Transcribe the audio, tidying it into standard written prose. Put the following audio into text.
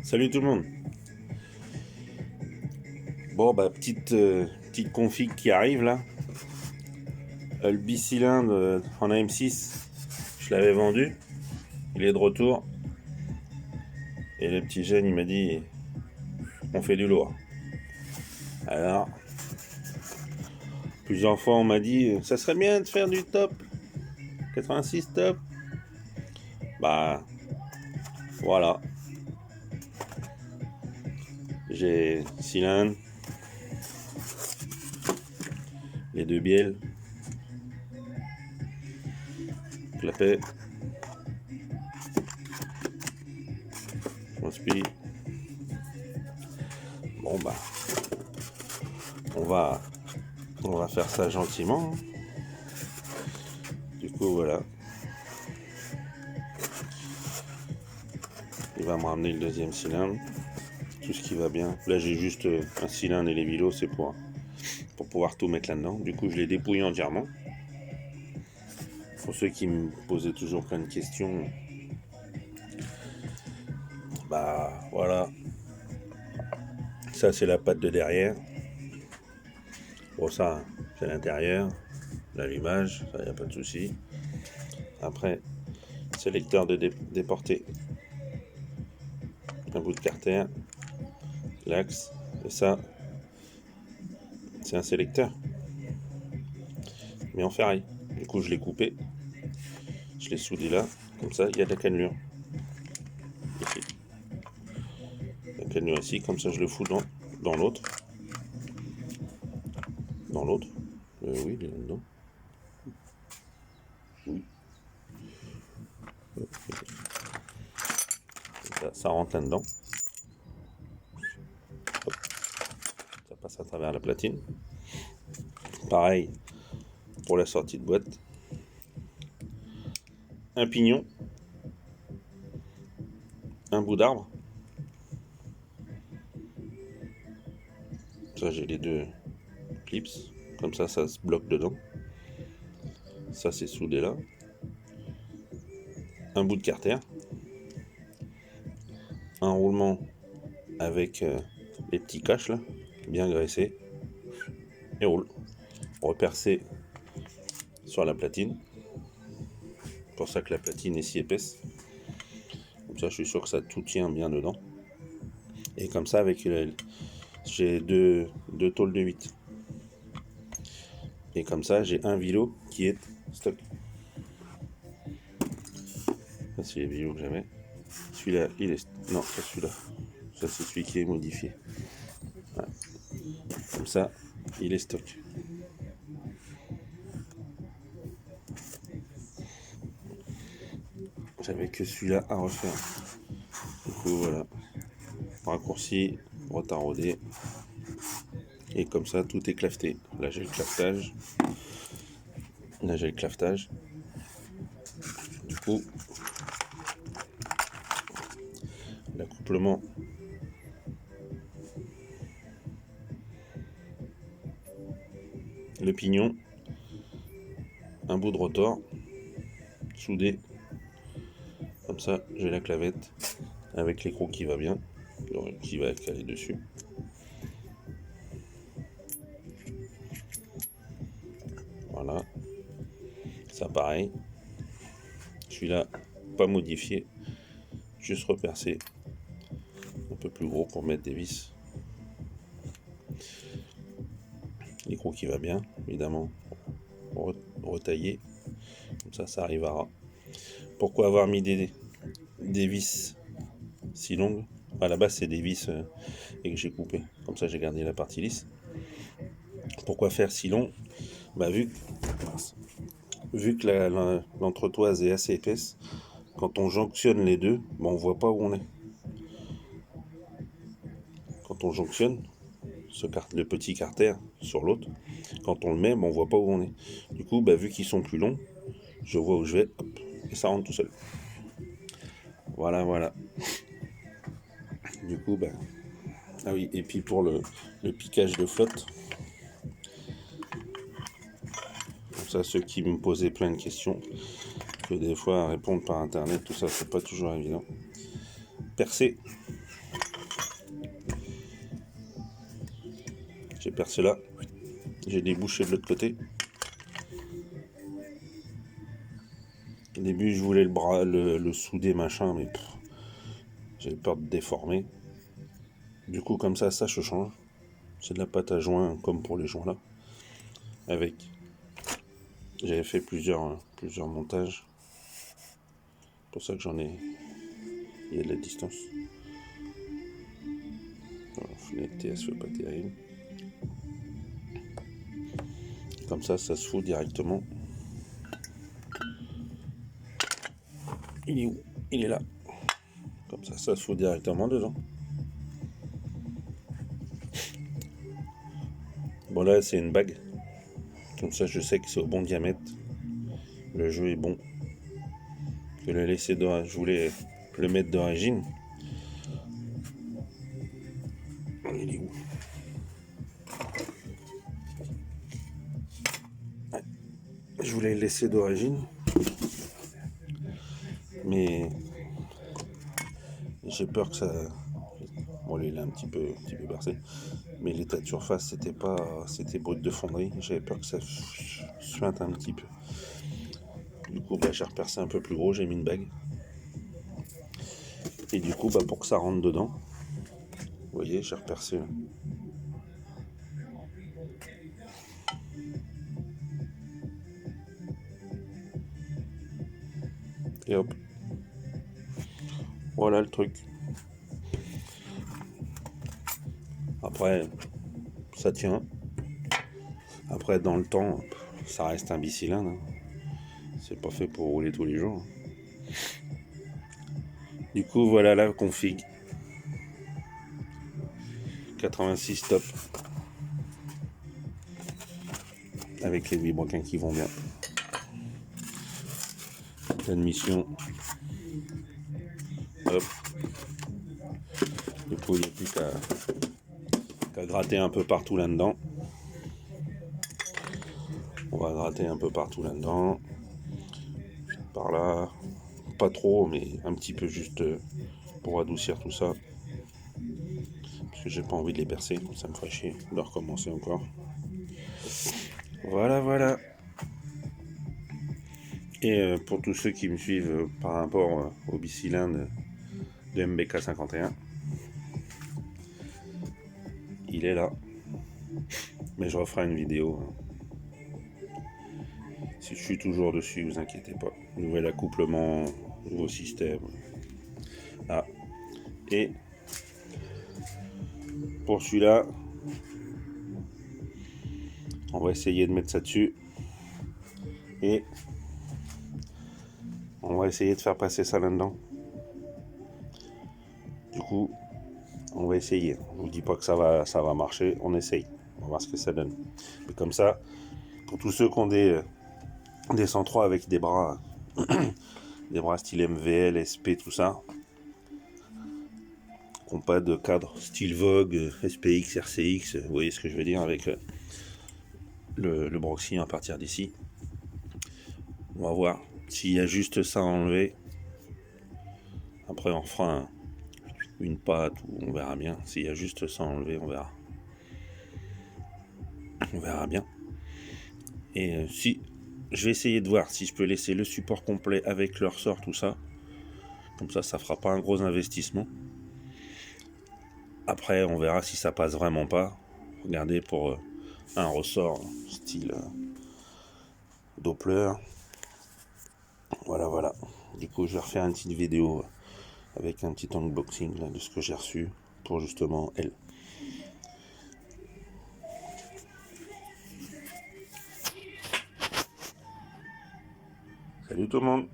Salut tout le monde. Bon bah petite config qui arrive là. Le bicylindre en AM6, je l'avais vendu. Il est de retour. Et le petit jeune il m'a dit on fait du lourd. Alors plusieurs fois on m'a dit ça serait bien de faire du top. 86 top. Bah voilà. J'ai cylindre, les deux bielles, clapet, transpi. Bon bah on va faire ça gentiment. Du coup voilà. Il va me ramener le deuxième cylindre. Tout ce qui va bien. Là j'ai juste un cylindre et les vilos, c'est pour pouvoir tout mettre là-dedans. Du coup je l'ai dépouillé entièrement. Pour ceux qui me posaient toujours plein de questions, bah voilà. Ça c'est la patte de derrière. Bon ça c'est l'intérieur. L'allumage, ça y a pas de souci. Après, sélecteur de déporter. Un bout de carter. L'axe. Et ça, c'est un sélecteur. Mais en ferraille. Du coup je l'ai coupé. Je l'ai soudé là. Comme ça, il y a de la cannelure. Ici. La cannelure ici, comme ça je le fous dans l'autre. Dans l'autre. Oui, il est là-dedans. Oui. Ça rentre là-dedans. Hop. Ça passe à travers la platine. Pareil pour la sortie de boîte. Un pignon. Un bout d'arbre. Ça, j'ai les deux clips. Comme ça se bloque dedans. Ça, c'est soudé là. Un bout de carter. Un roulement avec les petits caches là, bien graissés. Et roule. Repercé sur la platine. C'est pour ça que la platine est si épaisse. Comme ça, je suis sûr que ça tout tient bien dedans. Et comme ça, avec j'ai deux tôles de 8. Et comme ça, j'ai un vilo qui est stock. Ça, c'est les vilos que j'avais. Celui-là, il est... Non, c'est celui-là. Ça, c'est celui qui est modifié. Voilà. Comme ça, il est stock. J'avais que celui-là à refaire. Du coup, voilà. Raccourci, retardé. Et comme ça, tout est claveté. Là, j'ai le clavetage. Là, j'ai le clavetage. Du coup, l'accouplement. Le pignon. Un bout de rotor. Soudé. Comme ça, j'ai la clavette avec l'écrou qui va bien, qui va caler dessus. Voilà. Ça pareil. Celui-là, pas modifié. Juste repercé. Un peu plus gros pour mettre des vis. L'écrou qui va bien, évidemment. Retaillé. Comme ça arrive à ras. Pourquoi avoir mis des vis si longues? À la base, c'est des vis et que j'ai coupé. Comme ça, j'ai gardé la partie lisse. Pourquoi faire si long? Bah, vu que l'entretoise est assez épaisse, quand on jonctionne les deux, bah, on voit pas où on est. Quand on jonctionne le petit carter sur l'autre, quand on le met, bah, on voit pas où on est. Du coup, bah, vu qu'ils sont plus longs, je vois où je vais, hop, et ça rentre tout seul. Voilà. Du coup, bah, ah oui, et puis pour le piquage de flotte, comme ça, ceux qui me posaient plein de questions, que des fois répondre par internet, tout ça, c'est pas toujours évident. Percer J'ai percé là. J'ai débouché de l'autre côté. Au début, je voulais le souder, machin, mais j'avais peur de déformer. Du coup, comme ça je change. C'est de la pâte à joint, comme pour les joints là. J'avais fait plusieurs montages. C'est pour ça que il y a de la distance. La fenêtre elle se fait pas terrible. Comme ça se fout directement. Il est où? Il est là. Comme ça se fout directement dedans. Bon là c'est une bague. Comme ça je sais que c'est au bon diamètre. Le jeu est bon. Je l'ai laissé je voulais le mettre d'origine. Il est où? Ouais. Je voulais le laisser d'origine. Mais j'ai peur que ça... Bon, il est un petit peu bercé. Mais l'état de surface, c'était brut de fonderie. J'avais peur que ça suinte un petit peu. Du coup, j'ai repercé un peu plus gros, j'ai mis une bague. Et du coup, pour que ça rentre dedans, vous voyez, j'ai repercé là. Et hop. Voilà le truc. Après, ça tient. Après, dans le temps, ça reste un bicylindre. C'est pas fait pour rouler tous les jours. Du coup, voilà la config. 86 top. Avec les vilebrequins qui vont bien. L'admission. Hop. Du coup, il n'y a plus qu'à gratter un peu partout là-dedans. On va gratter un peu partout là-dedans. Par là. Pas trop, mais un petit peu juste pour adoucir tout ça. Parce que j'ai pas envie de les percer, ça me ferait chier de recommencer encore. Voilà. Et pour tous ceux qui me suivent par rapport au bicylindre de MBK 51, il est là. Mais je referai une vidéo. Si je suis toujours dessus, vous inquiétez pas. Nouvel accouplement, nouveau système. Ah. Et pour celui-là, on va essayer de mettre ça dessus. Et on va essayer de faire passer ça là-dedans. Du coup, on va essayer. Je vous dis pas que ça va marcher, on essaye. On va voir ce que ça donne. Mais comme ça, pour tous ceux qui ont des 103 avec des bras style MVL, SP, tout ça, qui n'ont pas de cadre style Vogue, SPX, RCX, vous voyez ce que je veux dire avec le Broxy à partir d'ici. On va voir s'il y a juste ça à enlever. Après on fera une patte ou on verra bien. S'il y a juste ça à enlever, on verra. On verra bien. Et si je vais essayer de voir si je peux laisser le support complet avec le ressort, tout ça. Comme ça fera pas un gros investissement. Après, on verra si ça passe vraiment pas. Regardez pour un ressort style Doppler. Voilà. Du coup, je vais refaire une petite vidéo avec un petit unboxing là, de ce que j'ai reçu pour justement elle. Salut tout le monde!